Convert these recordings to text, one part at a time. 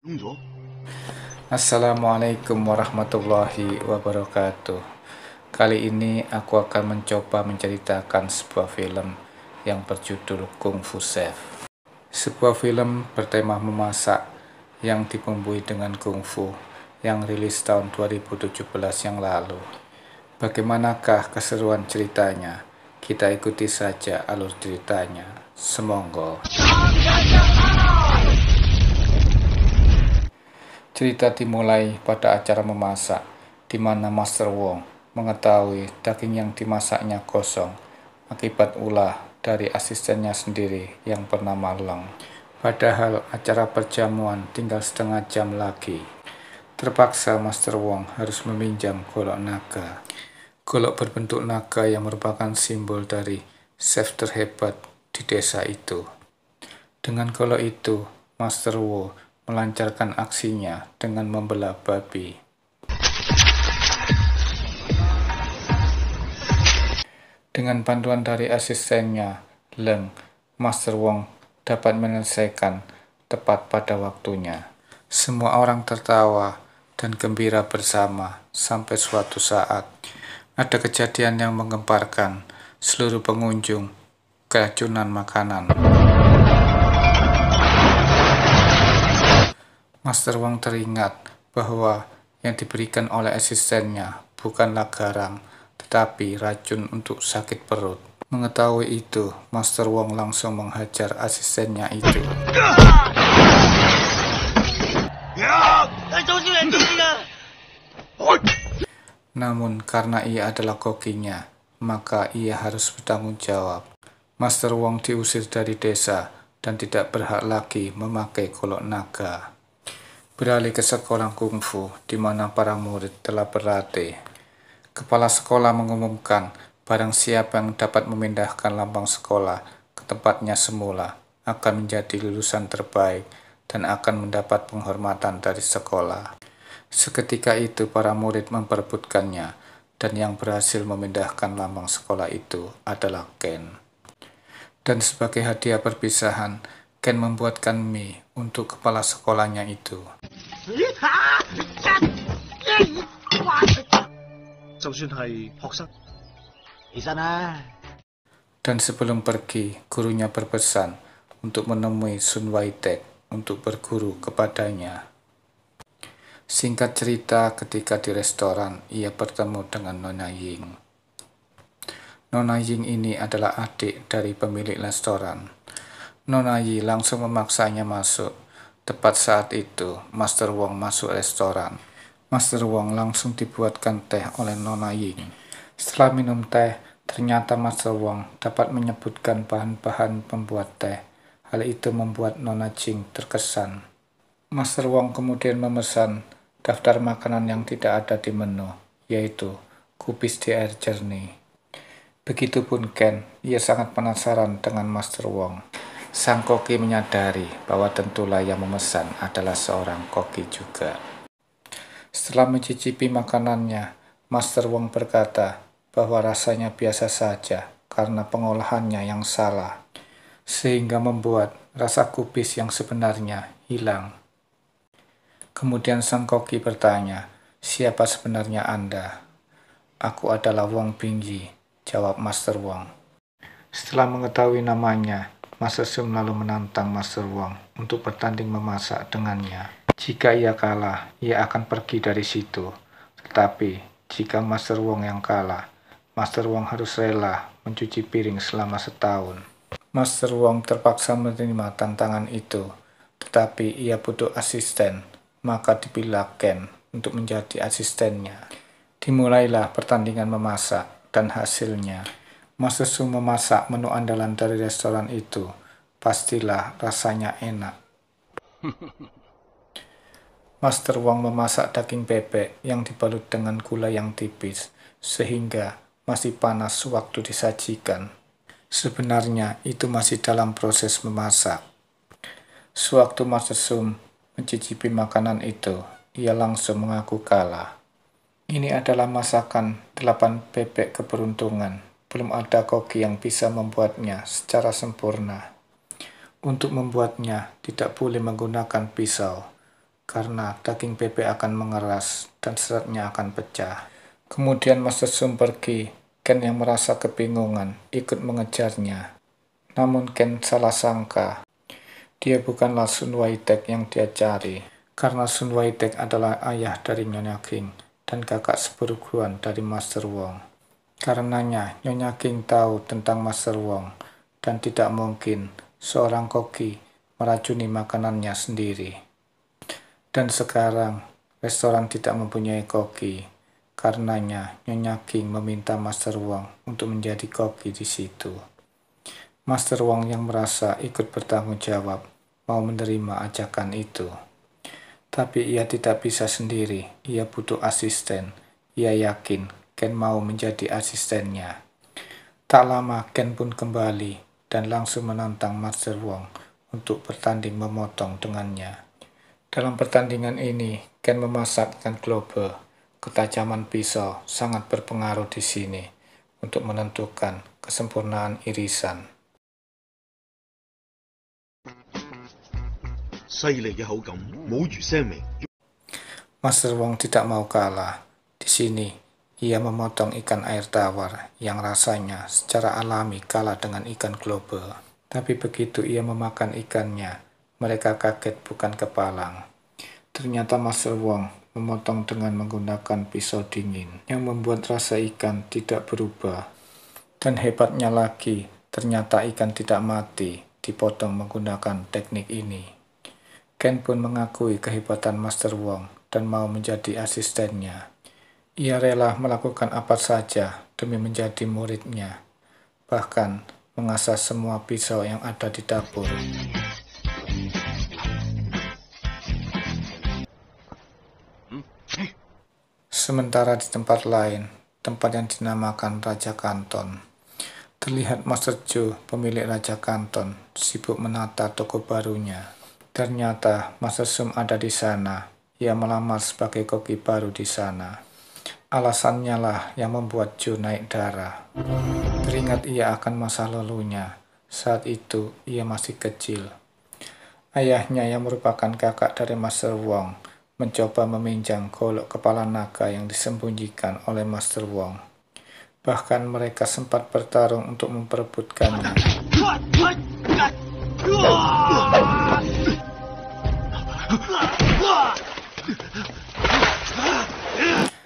용조? Assalamualaikum warahmatullahi wabarakatuh. Kali ini aku akan mencoba menceritakan sebuah film yang berjudul Kung Fu Chef. Sebuah film bertema memasak yang dibumbui dengan kung fu yang rilis tahun 2017 yang lalu. Bagaimanakah keseruan ceritanya? Kita ikuti saja alur ceritanya. Semonggo. Cerita dimulai pada acara memasak, di mana Master Wong mengetahui daging yang dimasaknya kosong akibat ulah dari asistennya sendiri yang bernama Leng. Padahal acara perjamuan tinggal setengah jam lagi. Terpaksa Master Wong harus meminjam golok naga. Golok berbentuk naga yang merupakan simbol dari chef terhebat di desa itu. Dengan golok itu, Master Wu melancarkan aksinya dengan membelah babi. Dengan bantuan dari asistennya, Leng, Master Wong dapat menyelesaikan tepat pada waktunya. Semua orang tertawa dan gembira bersama sampai suatu saat ada kejadian yang menggemparkan. Seluruh pengunjung keracunan makanan. Master Wong teringat bahwa yang diberikan oleh asistennya bukanlah garam, tetapi racun untuk sakit perut. Mengetahui itu, Master Wong langsung menghajar asistennya itu. Namun karena ia adalah kokinya, maka ia harus bertanggung jawab. Master Wong diusir dari desa dan tidak berhak lagi memakai golok naga. Beralih ke sekolah kungfu di mana para murid telah berlatih. Kepala sekolah mengumumkan barang siapa yang dapat memindahkan lambang sekolah ke tempatnya semula akan menjadi lulusan terbaik dan akan mendapat penghormatan dari sekolah. Seketika itu para murid memperebutkannya dan yang berhasil memindahkan lambang sekolah itu adalah Ken. Dan sebagai hadiah perpisahan, Ken membuatkan mie untuk kepala sekolahnya itu. Dan sebelum pergi, gurunya berpesan untuk menemui Sun Waitek untuk berguru kepadanya. Singkat cerita, ketika di restoran, ia bertemu dengan Nona Ying. Nona Ying ini adalah adik dari pemilik restoran. Nona Yi langsung memaksanya masuk. Tepat saat itu, Master Wong masuk restoran. Master Wong langsung dibuatkan teh oleh Nona Ying. Setelah minum teh, ternyata Master Wong dapat menyebutkan bahan-bahan pembuat teh. Hal itu membuat Nona Jing terkesan. Master Wong kemudian memesan daftar makanan yang tidak ada di menu, yaitu kubis di air jernih. Begitupun Ken, ia sangat penasaran dengan Master Wong. Sang koki menyadari bahwa tentulah yang memesan adalah seorang koki juga. Setelah mencicipi makanannya, Master Wong berkata bahwa rasanya biasa saja karena pengolahannya yang salah, sehingga membuat rasa kubis yang sebenarnya hilang. Kemudian sang koki bertanya, "Siapa sebenarnya Anda?" "Aku adalah Wong Bingyi," jawab Master Wong. Setelah mengetahui namanya, Master Sum lalu menantang Master Wong untuk bertanding memasak dengannya. Jika ia kalah, ia akan pergi dari situ. Tetapi, jika Master Wong yang kalah, Master Wong harus rela mencuci piring selama setahun. Master Wong terpaksa menerima tantangan itu, tetapi ia butuh asisten, maka dipilih Ken untuk menjadi asistennya. Dimulailah pertandingan memasak, dan hasilnya Master Sum memasak menu andalan dari restoran itu. Pastilah rasanya enak. Master Wong memasak daging bebek yang dibalut dengan gula yang tipis, sehingga masih panas sewaktu disajikan. Sebenarnya itu masih dalam proses memasak. Sewaktu Master Sum mencicipi makanan itu, ia langsung mengaku kalah. Ini adalah masakan 8 bebek keberuntungan. Belum ada koki yang bisa membuatnya secara sempurna. Untuk membuatnya, tidak boleh menggunakan pisau. karena daging bebek akan mengeras dan seratnya akan pecah. Kemudian Master Sum pergi. Ken yang merasa kebingungan ikut mengejarnya. Namun Ken salah sangka. Dia bukanlah Sun Waitek yang dia cari. Karena Sun Waitek adalah ayah dari Nyonya King dan kakak seperguruan dari Master Wong. Karenanya Nyonya King tahu tentang Master Wong dan tidak mungkin seorang koki meracuni makanannya sendiri. Dan sekarang restoran tidak mempunyai koki. Karenanya Nyonya King meminta Master Wong untuk menjadi koki di situ. Master Wong yang merasa ikut bertanggung jawab mau menerima ajakan itu. Tapi ia tidak bisa sendiri, ia butuh asisten. Ia yakin Ken mau menjadi asistennya. Tak lama Ken pun kembali dan langsung menantang Master Wong untuk bertanding memotong dengannya. Dalam pertandingan ini, Ken memasak ikan globe. Ketajaman pisau sangat berpengaruh di sini untuk menentukan kesempurnaan irisan. Master Wong tidak mau kalah. Di sini, ia memotong ikan air tawar yang rasanya secara alami kalah dengan ikan globe. Tapi begitu ia memakan ikannya, mereka kaget bukan kepalang. Ternyata Master Wong memotong dengan menggunakan pisau dingin yang membuat rasa ikan tidak berubah. Dan hebatnya lagi, ternyata ikan tidak mati dipotong menggunakan teknik ini. Ken pun mengakui kehebatan Master Wong dan mau menjadi asistennya. Ia rela melakukan apa saja demi menjadi muridnya, bahkan mengasah semua pisau yang ada di dapur. Sementara di tempat lain, tempat yang dinamakan Raja Kanton, terlihat Master Joe, pemilik Raja Kanton, sibuk menata toko barunya. Ternyata Master Sum ada di sana. Ia melamar sebagai koki baru di sana. Alasannya lah yang membuat Joe naik darah. Teringat ia akan masa lalunya. Saat itu ia masih kecil. Ayahnya yang merupakan kakak dari Master Wong mencoba meminjam golok kepala naga yang disembunyikan oleh Master Wong. Bahkan mereka sempat bertarung untuk memperebutkannya.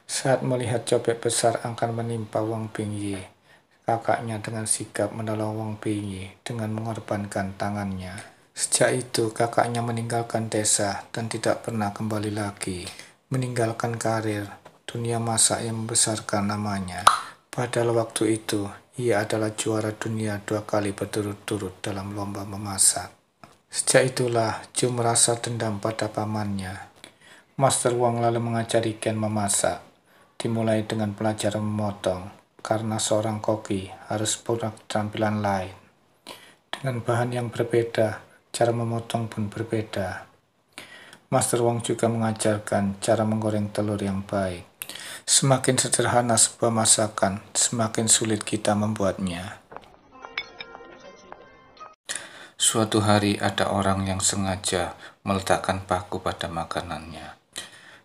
Saat melihat cobek besar akan menimpa Wong Pingyi, kakaknya dengan sigap menolong Wong Pingyi dengan mengorbankan tangannya. Sejak itu kakaknya meninggalkan desa dan tidak pernah kembali lagi, meninggalkan karir dunia masak yang membesarkan namanya. Padahal waktu itu ia adalah juara dunia 2 kali berturut-turut dalam lomba memasak. Sejak itulah Joe merasa dendam pada pamannya. Master Wong lalu mengajari Ken memasak, dimulai dengan pelajaran memotong, karena seorang koki harus punya keterampilan lain. Dengan bahan yang berbeda, cara memotong pun berbeda. Master Wong juga mengajarkan cara menggoreng telur yang baik. Semakin sederhana sebuah masakan, semakin sulit kita membuatnya. Suatu hari ada orang yang sengaja meletakkan paku pada makanannya,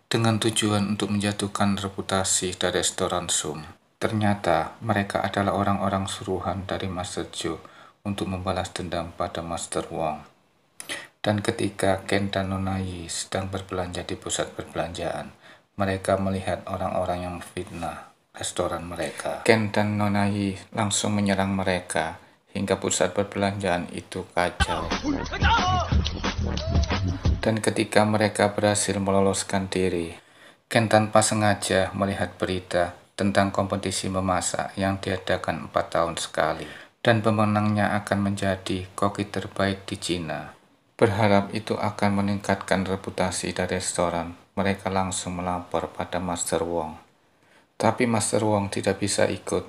dengan tujuan untuk menjatuhkan reputasi dari restoran Sum. Ternyata mereka adalah orang-orang suruhan dari Master Joe untuk membalas dendam pada Master Wong. Dan ketika Ken dan Nona Yi sedang berbelanja di pusat perbelanjaan, mereka melihat orang-orang yang memfitnah restoran mereka. Ken dan Nona Yi langsung menyerang mereka hingga pusat perbelanjaan itu kacau. Dan ketika mereka berhasil meloloskan diri, Ken tanpa sengaja melihat berita tentang kompetisi memasak yang diadakan 4 tahun sekali. Dan pemenangnya akan menjadi koki terbaik di Cina. Berharap itu akan meningkatkan reputasi dari restoran, mereka langsung melapor pada Master Wong. Tapi Master Wong tidak bisa ikut.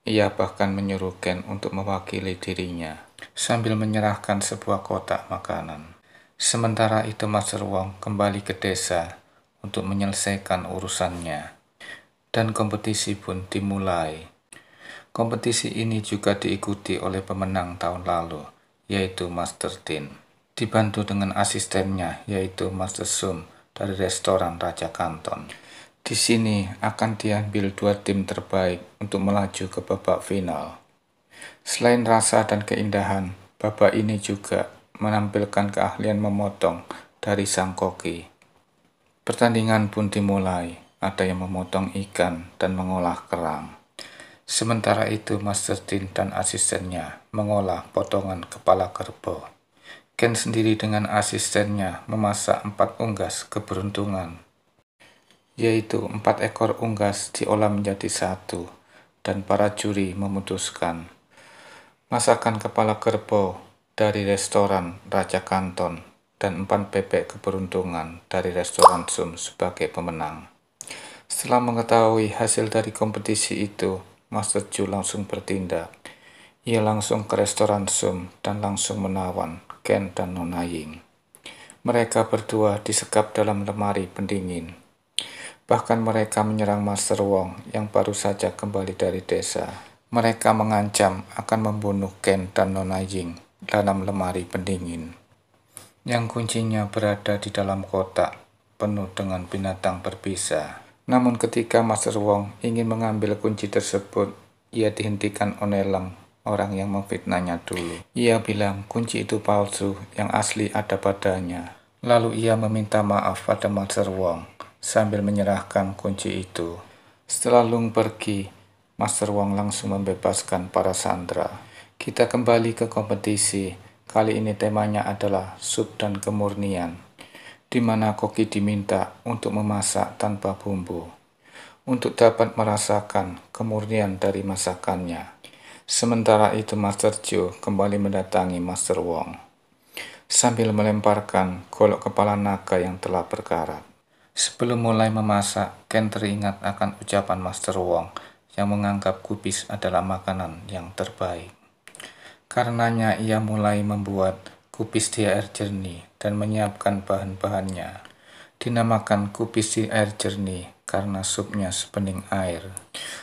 Ia bahkan menyuruh Ken untuk mewakili dirinya, sambil menyerahkan sebuah kotak makanan. Sementara itu Master Wong kembali ke desa untuk menyelesaikan urusannya. Dan kompetisi pun dimulai. Kompetisi ini juga diikuti oleh pemenang tahun lalu, yaitu Master Tin. Dibantu dengan asistennya yaitu Master Sum dari restoran Raja Kanton. Di sini akan diambil 2 tim terbaik untuk melaju ke babak final. Selain rasa dan keindahan, babak ini juga menampilkan keahlian memotong dari sang koki. Pertandingan pun dimulai, ada yang memotong ikan dan mengolah kerang. Sementara itu Master Tin dan asistennya mengolah potongan kepala kerbau. Ken sendiri dengan asistennya memasak 4 unggas keberuntungan, yaitu 4 ekor unggas diolah menjadi 1, dan para juri memutuskan masakan kepala kerbau dari restoran Raja Kanton dan 4 bebek keberuntungan dari restoran Sum sebagai pemenang. Setelah mengetahui hasil dari kompetisi itu, Master Chu langsung bertindak. Ia langsung ke restoran Sum dan langsung menawan Ken dan Nona Ying. Mereka berdua disekap dalam lemari pendingin. Bahkan mereka menyerang Master Wong yang baru saja kembali dari desa. Mereka mengancam akan membunuh Ken dan Nona Ying dalam lemari pendingin, yang kuncinya berada di dalam kotak penuh dengan binatang berbisa. Namun ketika Master Wong ingin mengambil kunci tersebut, ia dihentikan oleh Leng, orang yang memfitnahnya dulu. Ia bilang kunci itu palsu, yang asli ada padanya. Lalu ia meminta maaf pada Master Wong sambil menyerahkan kunci itu. Setelah Lung pergi, Master Wong langsung membebaskan para sandera. Kita kembali ke kompetisi. Kali ini temanya adalah sup dan kemurnian, di mana koki diminta untuk memasak tanpa bumbu, untuk dapat merasakan kemurnian dari masakannya. Sementara itu Master Chu kembali mendatangi Master Wong, sambil melemparkan golok kepala naga yang telah berkarat. Sebelum mulai memasak, Ken teringat akan ucapan Master Wong yang menganggap kubis adalah makanan yang terbaik. Karenanya ia mulai membuat kubis di air jernih dan menyiapkan bahan-bahannya. Dinamakan kubis di air jernih karena supnya sebening air.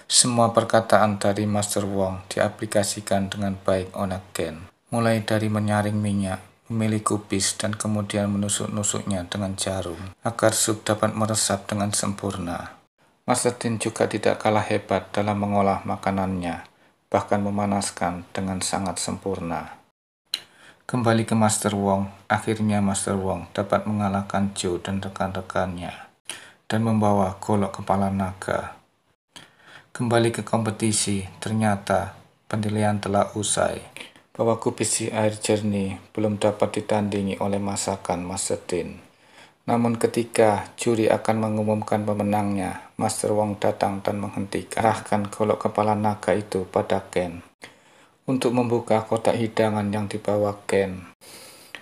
Semua perkataan dari Master Wong diaplikasikan dengan baik oleh Ken, mulai dari menyaring minyak, memilih kubis, dan kemudian menusuk-nusuknya dengan jarum agar sup dapat meresap dengan sempurna. Master Tin juga tidak kalah hebat dalam mengolah makanannya, bahkan memanaskan dengan sangat sempurna. Kembali ke Master Wong, akhirnya Master Wong dapat mengalahkan Joe dan rekan-rekannya dan membawa golok kepala naga. Kembali ke kompetisi, ternyata penilaian telah usai, bahwa kubis di air jernih belum dapat ditandingi oleh masakan Master Tin. Namun ketika juri akan mengumumkan pemenangnya, Master Wong datang dan menghentikan, arahkan golok kepala naga itu pada Ken untuk membuka kotak hidangan yang dibawa Ken,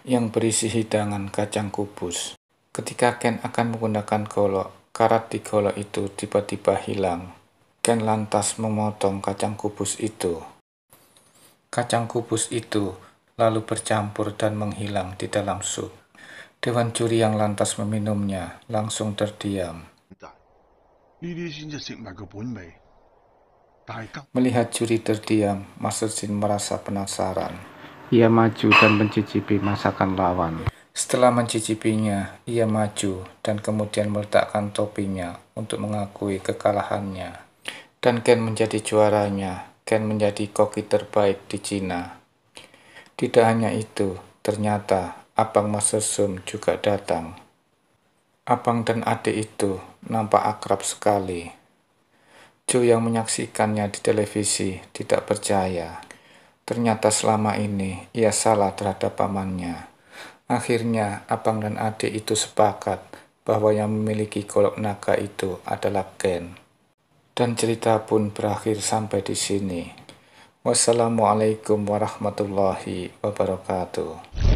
yang berisi hidangan kacang kubus. Ketika Ken akan menggunakan golok, karat di golok itu tiba-tiba hilang. Ken lantas memotong kacang kubus itu. Kacang kubus itu lalu bercampur dan menghilang di dalam sup. Dewan juri yang lantas meminumnya langsung terdiam. Melihat juri terdiam, Master Tin merasa penasaran. Ia maju dan mencicipi masakan lawan. Setelah mencicipinya, ia maju dan kemudian meletakkan topinya untuk mengakui kekalahannya. Dan Ken menjadi juaranya. Ken menjadi koki terbaik di Cina. Tidak hanya itu, ternyata Abang Master Sum juga datang. Abang dan adik itu nampak akrab sekali. Joe yang menyaksikannya di televisi tidak percaya. Ternyata selama ini ia salah terhadap pamannya. Akhirnya abang dan adik itu sepakat bahwa yang memiliki golok naga itu adalah Ken. Dan cerita pun berakhir sampai di sini. Wassalamualaikum warahmatullahi wabarakatuh.